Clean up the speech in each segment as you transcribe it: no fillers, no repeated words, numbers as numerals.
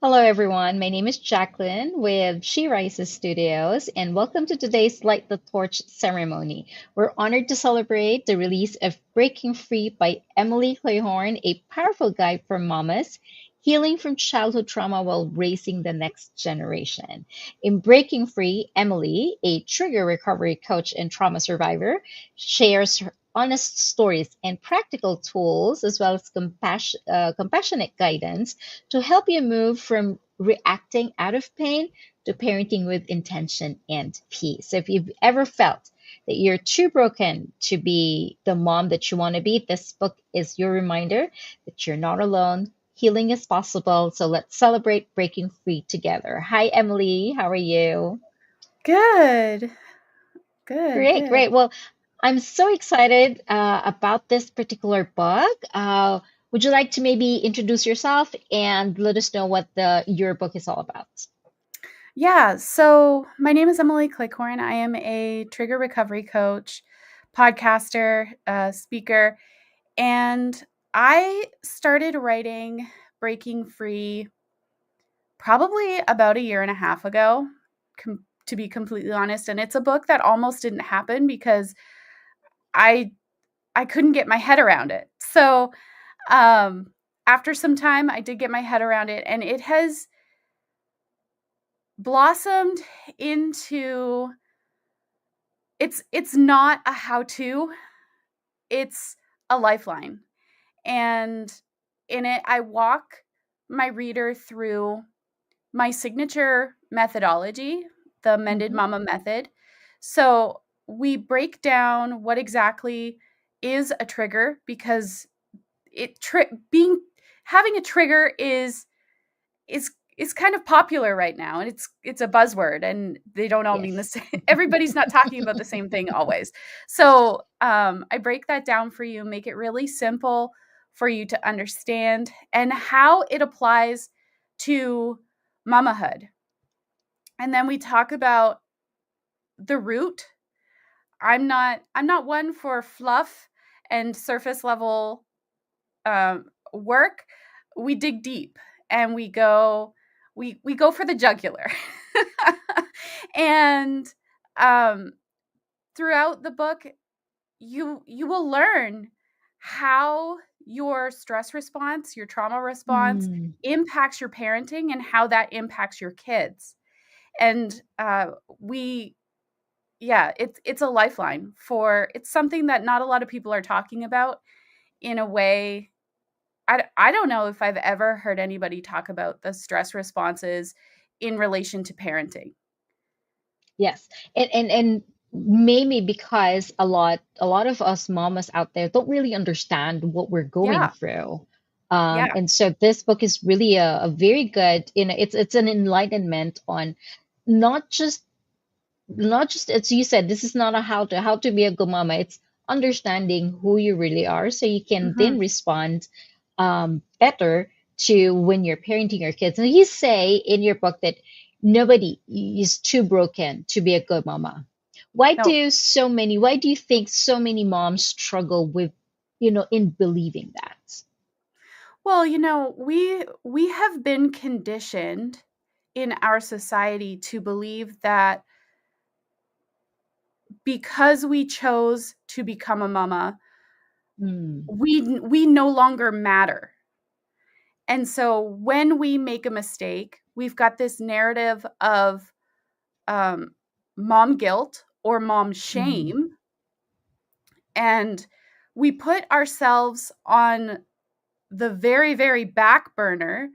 Hello, everyone. My name is Jacqueline with She Rises Studios, and welcome to today's Light the Torch ceremony. We're honored to celebrate the release of Breaking Free by Emily Cleghorn, a powerful guide for mamas healing from childhood trauma while raising the next generation. In Breaking Free, Emily, a trigger recovery coach and trauma survivor, shares her honest stories and practical tools, as well as compassionate guidance to help you move from reacting out of pain to parenting with intention and peace. So if you've ever felt that you're too broken to be the mom that you want to be, this book is your reminder that you're not alone. Healing is possible. So let's celebrate breaking free together. Hi, Emily. How are you? Good. Good, Great, good. great. Well, I'm so excited about this particular book. Would you like to maybe introduce yourself and let us know what your book is all about? Yeah, so my name is Emily Cleghorn. I am a trigger recovery coach, podcaster, speaker, and I started writing Breaking Free probably about a year and a half ago, to be completely honest. And it's a book that almost didn't happen because I I couldn't get my head around it. So um, after some time, I did get my head around it, and it has blossomed into it's not a how-to, it's a lifeline. And in it I walk my reader through my signature methodology, the Mended Hmm. Mama method. So we break down what exactly is a trigger, because being having a trigger is kind of popular right now, and it's a buzzword, and they don't all mean the Yes. same. Everybody's not talking about the same thing always. So I break that down for you, make it really simple for you to understand, and how it applies to mamahood. And then we talk about the root. I'm not one for fluff and surface level work. We dig deep, and we go for the jugular. And um, throughout the book, you will learn how your stress response, your trauma response, Mm. impacts your parenting, and how that impacts your kids. And we yeah, it's a lifeline. For It's something that not a lot of people are talking about in a way. I don't know if I've ever heard anybody talk about the stress responses in relation to parenting. Yes. And maybe because a lot of us mamas out there don't really understand what we're going Yeah, through. yeah, And so this book is really a very good, it's an enlightenment on not just not just as you said, this is not a how to be a good mama. It's understanding who you really are so you can then mhm, respond better to when you're parenting your kids. And you say in your book that nobody is too broken to be a good mama. no. Why do you think so many moms struggle with, in believing that? Well, we have been conditioned in our society to believe that because we chose to become a mama, Mm, we no longer matter. And so when we make a mistake, we've got this narrative of um, mom guilt or mom mm, shame, and we put ourselves on the very, very back burner,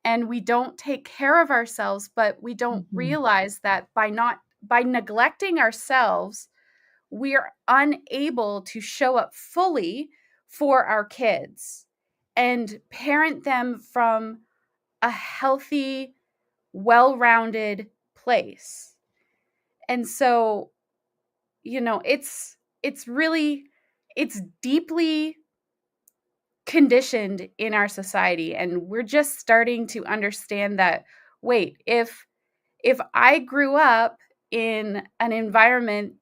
and we don't take care of ourselves, but we don't mhm, realize that by neglecting ourselves, we're unable to show up fully for our kids and parent them from a healthy, well-rounded place. And so, it's really it's deeply conditioned in our society, and we're just starting to understand that, wait, if I grew up in an environment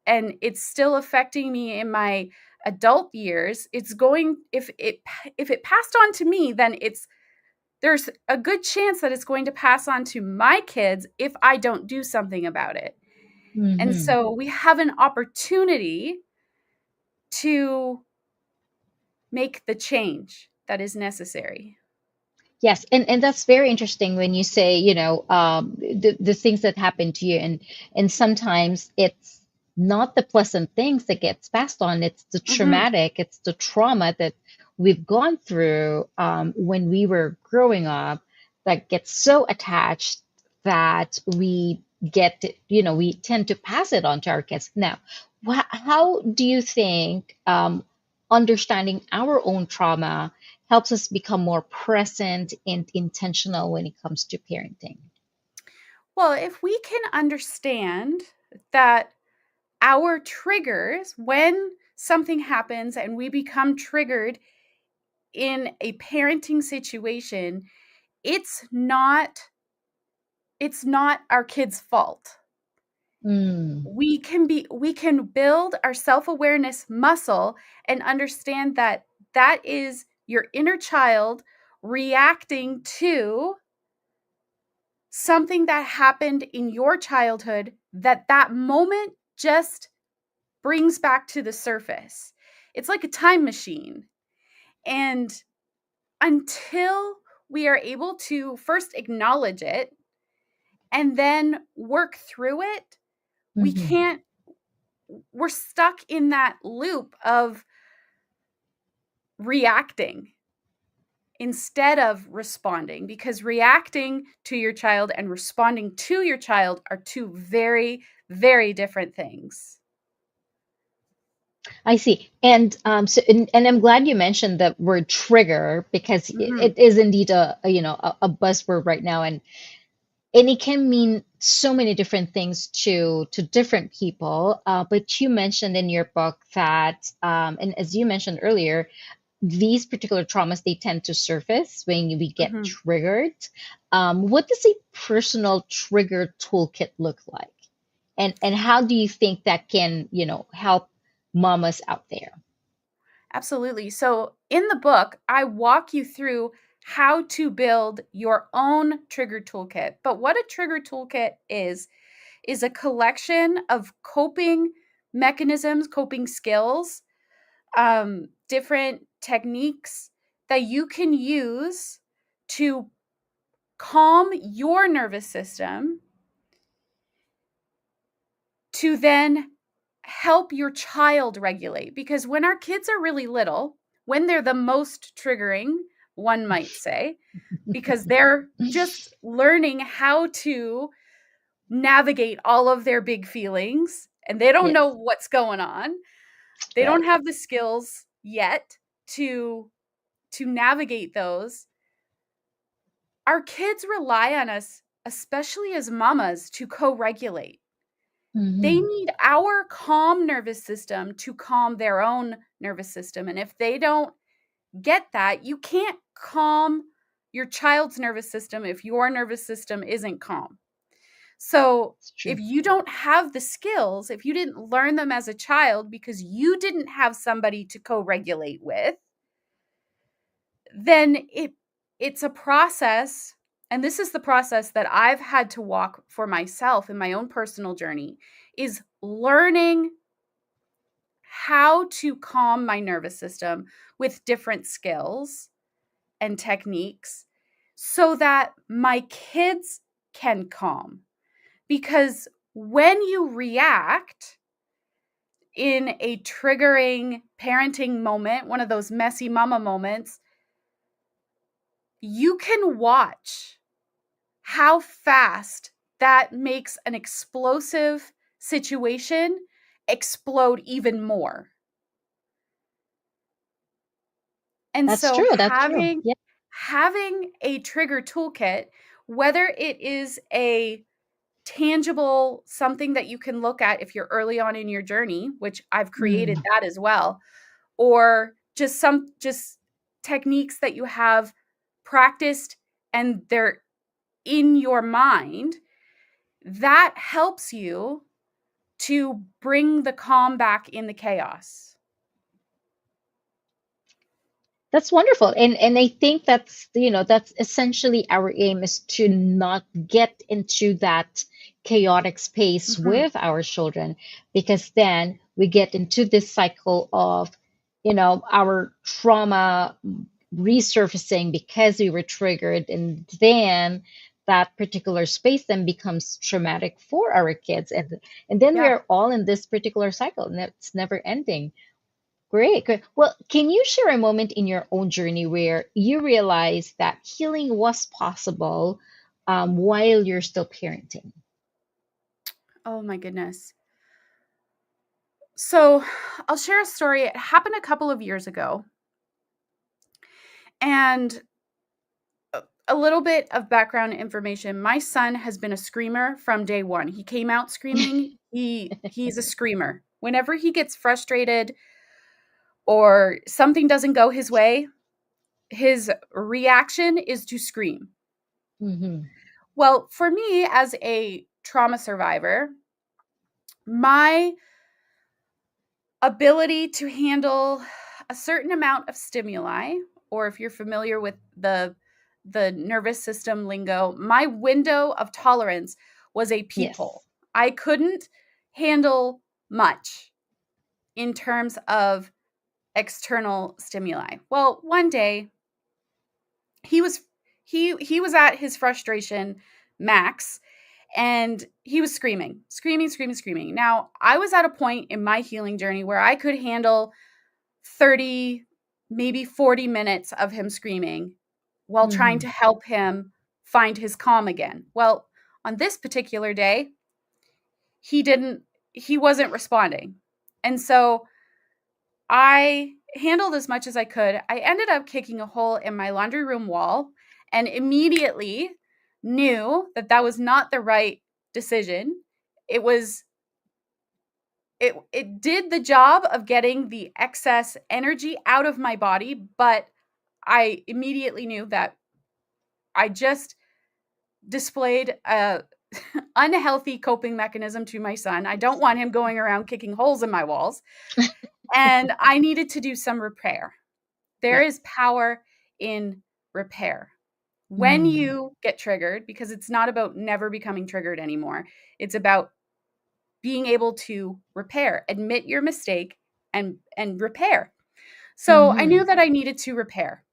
and it's still affecting me in my adult years, it's going if it passed on to me, then there's a good chance that it's going to pass on to my kids if I don't do something about it. And Hmm. so we have an opportunity to make the change that is necessary. Yes, and that's very interesting when you say, the things that happen to you, and sometimes it's not the pleasant things that gets passed on, it's the Mhm. traumatic, it's the trauma that we've gone through when we were growing up that gets so attached that we tend to pass it on to our kids. Now, how do you think understanding our own trauma helps us become more present and intentional when it comes to parenting? Well, if we can understand that our triggers, when something happens and we become triggered in a parenting situation, it's not it's not our kids' fault. Mm, We can build our self-awareness muscle and understand that that is your inner child reacting to something that happened in your childhood, that moment just brings back to the surface. It's like a time machine. And until we are able to first acknowledge it and then work through it, we hmm. can't we're stuck in that loop of reacting instead of responding, because reacting to your child and responding to your child are two very, very different things. I see. And I'm glad you mentioned the word trigger because Mhm. it is indeed a buzzword right now, and it can mean so many different things to different people. But you mentioned in your book that, and as you mentioned earlier, these particular traumas they tend to surface when we get Mhm. triggered. What does a personal trigger toolkit look like, and how do you think that can help mamas out there? Absolutely. So, in the book, I walk you through how to build your own trigger toolkit. But what a trigger toolkit is a collection of coping mechanisms, coping skills, different techniques that you can use to calm your nervous system to then help your child regulate. Because when our kids are really little, when they're the most triggering, one might say, because they're just learning how to navigate all of their big feelings and they don't know Yes, what's going on. They don't right. have the skills yet to navigate those. Our kids rely on us, especially as mamas, to co-regulate. They Hmm. need our calm nervous system to calm their own nervous system. And if they don't get that, you can't calm your child's nervous system if your nervous system isn't calm. So, It's true. if you don't have the skills, if you didn't learn them as a child because you didn't have somebody to co-regulate with, then it's a process, and this is the process that I've had to walk for myself in my own personal journey, is learning how to calm my nervous system with different skills and techniques so that my kids can calm. Because when you react in a triggering parenting moment, one of those messy mama moments, you can watch how fast that makes an explosive situation explode even more. And That's so true. That's true. Yeah. having a trigger toolkit, whether it is a tangible something that you can look at if you're early on in your journey, which I've created Mm, that as well, or just techniques that you have practiced and they're in your mind, that helps you to bring the calm back in the chaos. That's wonderful. And I think that's, that's essentially our aim, is to not get into that chaotic space Mhm. with our children, because then we get into this cycle of, our trauma resurfacing because we were triggered, and then that particular space then becomes traumatic for our kids, and then we Yeah. are all in this particular cycle, and it's never ending. Great, great. Well, can you share a moment in your own journey where you realized that healing was possible, while you're still parenting? Oh my goodness. So, I'll share a story. It happened a couple of years ago, and a little bit of background information. My son has been a screamer from day 1. He came out screaming. He's a screamer. Whenever he gets frustrated or something doesn't go his way, his reaction is to scream. Hmm. Well, for me as a trauma survivor, my ability to handle a certain amount of stimuli, or if you're familiar with the nervous system lingo, my window of tolerance was a peephole. Yes. I couldn't handle much in terms of external stimuli. Well, one day he was he was at his frustration max, and he was screaming, screaming, screaming, screaming. Now, I was at a point in my healing journey where I could handle 30, maybe 40 minutes of him screaming while trying Hmm. to help him find his calm again. Well, on this particular day, he didn't he wasn't responding. And so I handled as much as I could. I ended up kicking a hole in my laundry room wall and immediately knew that that was not the right decision. It was it did the job of getting the excess energy out of my body, but I immediately knew that I just displayed a unhealthy coping mechanism to my son. I don't want him going around kicking holes in my walls, and I needed to do some repair. There Yeah. is power in repair. When Mm. you get triggered, because it's not about never becoming triggered anymore, it's about being able to repair, admit your mistake and repair. So I knew Hmm. that I needed to repair.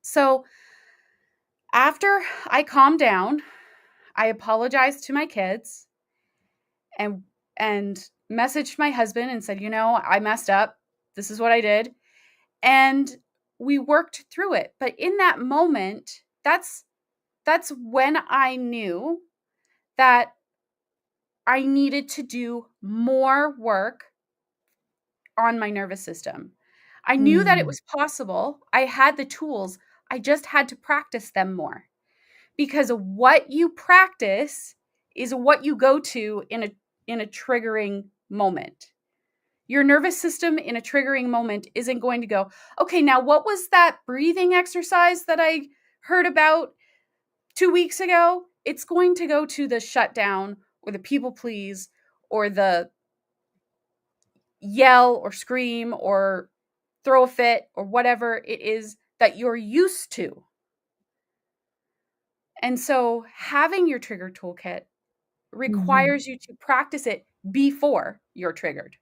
So after I calmed down, I apologized to my kids and and messaged my husband and said, I messed up. This is what I did. And we worked through it. But in that moment, that's when I knew that I needed to do more work on my nervous system. I knew that it Mm. was possible. I had the tools. I just had to practice them more, because what you practice is what you go to in a triggering moment. Your nervous system in a triggering moment isn't going to go, "Okay, now what was that breathing exercise that I heard about 2 weeks ago?" It's going to go to the shutdown or the people please or the yell or scream or throw a fit or whatever it is that you're used to. And so having your trigger toolkit Hmm. requires you to practice it before you're triggered.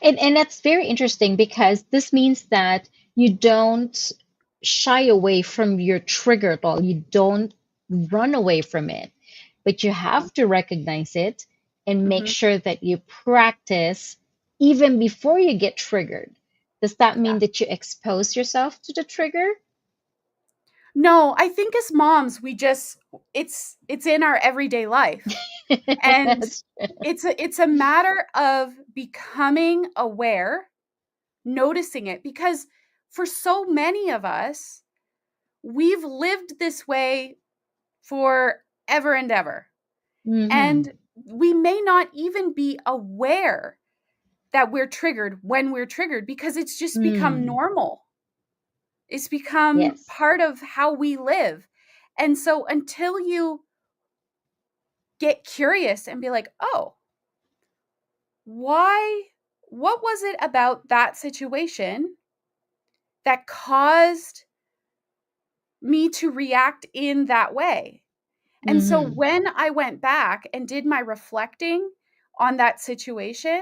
And that's very interesting, because this means that you don't shy away from your trigger at all. You don't run away from it, but you have to recognize it and make Mhm. sure that you practice even before you get triggered. Does that Yeah. mean that you expose yourself to the trigger? No, I think as moms, we just it's in our everyday life. And That's- it's a matter of becoming aware, noticing it, because for so many of us, we've lived this way for ever and ever. Mhm. And we may not even be aware that we're triggered when we're triggered, because it's just become Mm. normal. It's become Yes. part of how we live. And so until you get curious and be like, "Oh, why what was it about that situation that caused me to react in that way. And so Mm-hmm. when I went back and did my reflecting on that situation,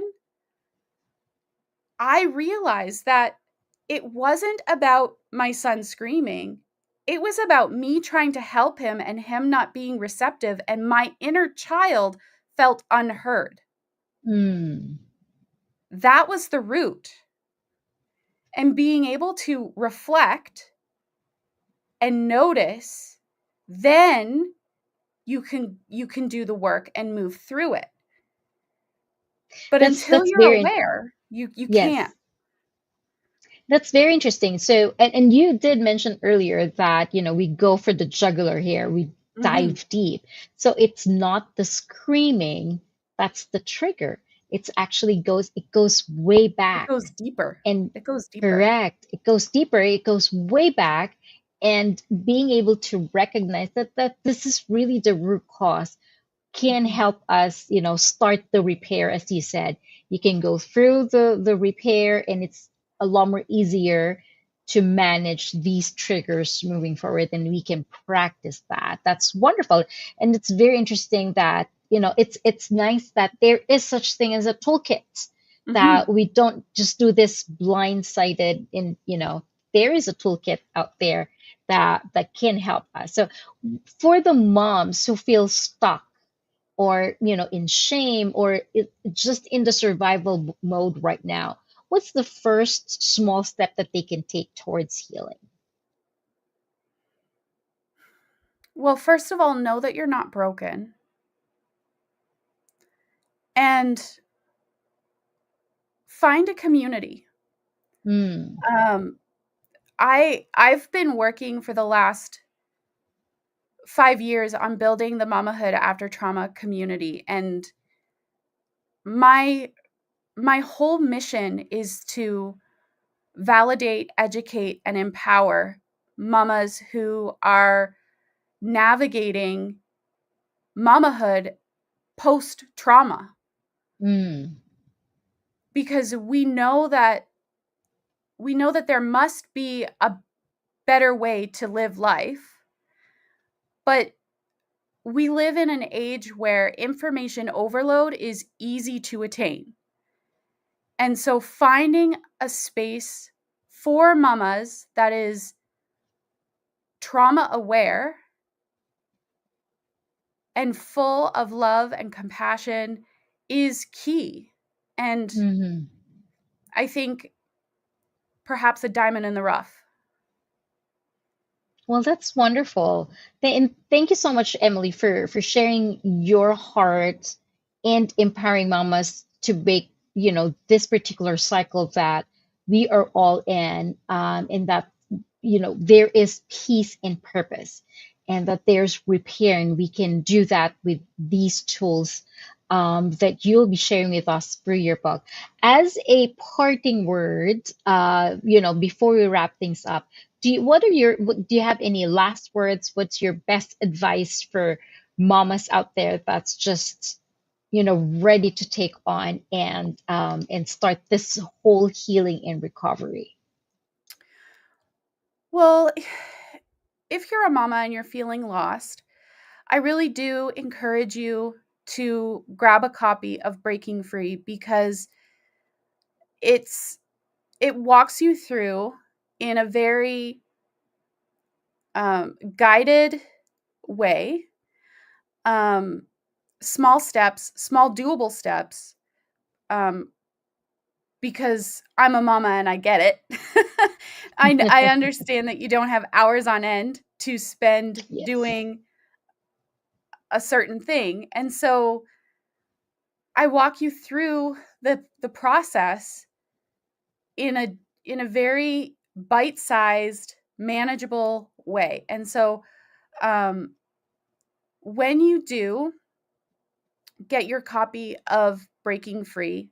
I realized that it wasn't about my son screaming. It was about me trying to help him and him not being receptive, and my inner child felt unheard. Mm. That was the root. And being able to reflect and notice, then you can do the work and move through it. But until That's you're very aware, you can't. yes. That's very interesting. So, and you did mention earlier that, we go for the jugular here, we Mhm. dive deep. So it's not the screaming that's the trigger. It goes way It back. goes deeper. And It goes deeper. correct, it goes deeper, it goes way back. And being able to recognize that this is really the root cause can Mhm. help us, start the repair, as you said. You can go through the repair, and it's a lot more easier to manage these triggers moving forward, and we can practice that. That's wonderful. And it's very interesting that, it's nice that there is such thing as a toolkit, Mhm. that we don't just do this blindsided in, there is a toolkit out there that can help us. So for the moms who feel stuck, or in shame, or just in the survival mode right now, what's the first small step that they can take towards healing? Well, first of all, know that you're not broken, and find a community. Mm, Um, I've been working for the last 5 years on building the mamahood after trauma community, and my my whole mission is to validate, educate, and empower mamas who are navigating mamahood post trauma, mm, because we know that there must be a better way to live life, but we live in an age where information overload is easy to attain. And so finding a space for mamas that is trauma aware and full of love and compassion is key. And mhm. I think perhaps a diamond in the rough. Well, that's wonderful. And thank you so much, Emily, for sharing your heart and empowering mamas to break, this particular cycle that we are all in, and that, there is peace and purpose, and that there's repair, and we can do that with these tools, that you'll be sharing with us through your book. As a parting word, before we wrap things up, do you have any last words? What's your best advice for mamas out there that's just, ready to take on, and start this whole healing and recovery? Well, if you're a mama and you're feeling lost, I really do encourage you to grab a copy of Breaking Free, because it's it walks you through in a very guided way, um, small steps, small doable steps, um, because I'm a mama and I get it. I understand that you don't have hours on end to spend Yes. doing a certain thing, and so I walk you through the process in a very bite-sized, manageable way. And so, um, when you do get your copy of Breaking Free,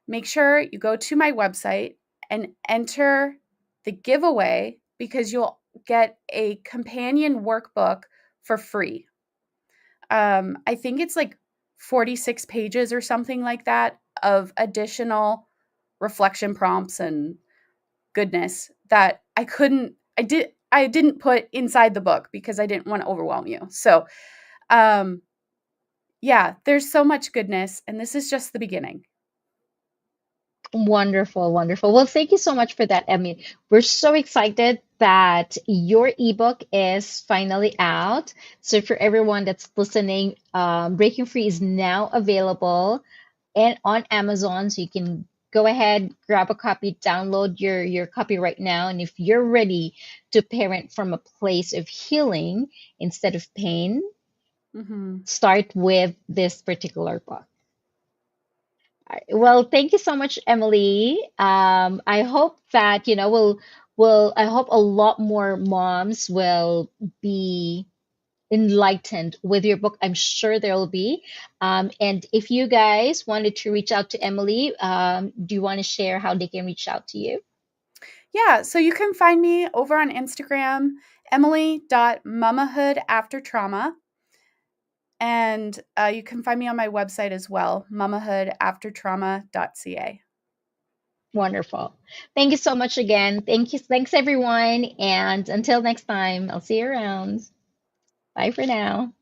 make sure you go to my website and enter the giveaway, because you'll get a companion workbook for free. I think it's like 46 pages or something like that of additional reflection prompts and goodness that I didn't put inside the book because I didn't want to overwhelm you. So, um, yeah, there's so much goodness, and this is just the beginning. Wonderful, wonderful. Well, thank you so much for that, Emmy. We're so excited that your ebook is finally out. So, for everyone that's listening, Breaking Free is now available and on Amazon. So you can go ahead, grab a copy, download your copy right now. And if you're ready to parent from a place of healing instead of pain, Mhm. start with this particular book. All right. Well, thank you so much, Emily. I hope that, I hope a lot more moms will be enlightened with your book. I'm sure there will be. And if you guys wanted to reach out to Emily, do you want to share how they can reach out to you? Yeah, so you can find me over on Instagram, emily.mamahoodaftertrauma. And you can find me on my website as well, mamahoodaftertrauma.ca. Wonderful. Thank you so much again. Thank you. Thanks, everyone. And until next time, I'll see you around. Bye for now.